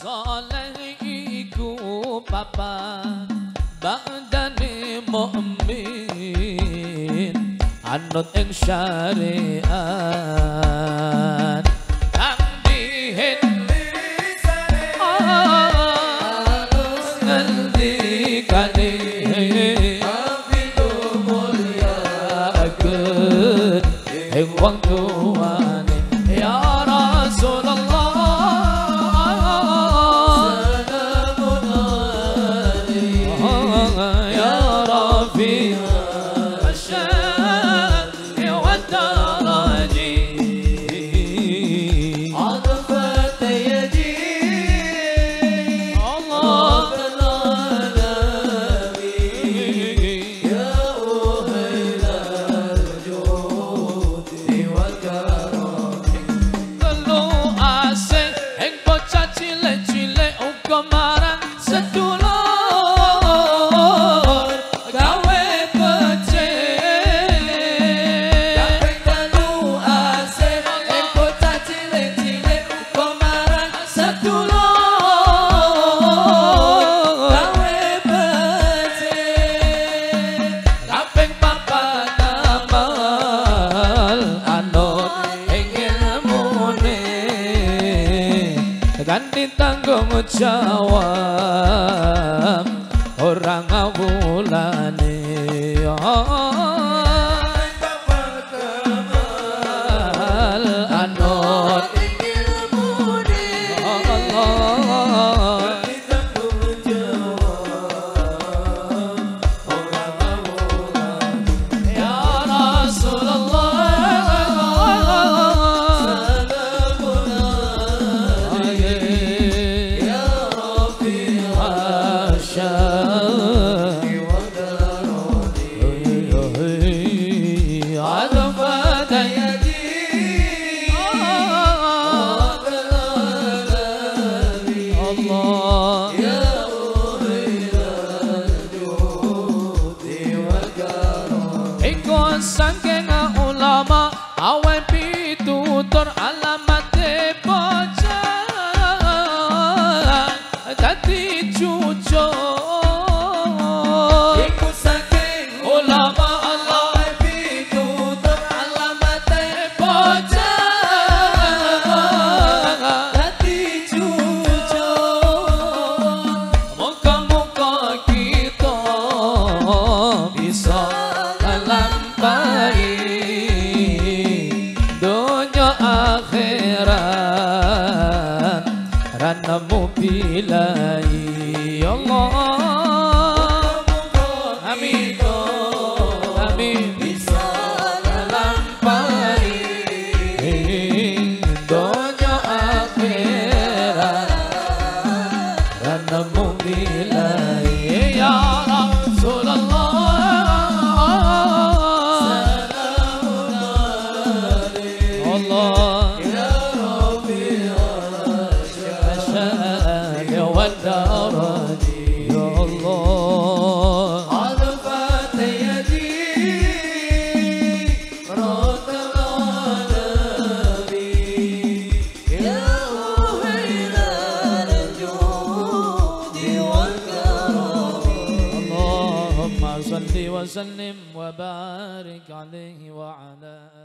soleh iku papat badane mukmin anut ing syariat kang dihen alus ngendikane abdi mulya agen ing wong tuane ya Rasulullah salamun alaihi ya Rafi tanggung jawab orang awulane anut ilmune Allah tanggung jawab orang awulane ya Rasulullah saking ulama awen pitutur alamat bocah dadi cucuk iku saking ulama awen pitutur alamat bocah dadi cucuk muga-muga kita bisa dunia akhirat ranamu bilai Allah amin amin bisa lampahi dunia akhirat ranamu bilai ya Rasulullah وسلم وبارك عليه وعلى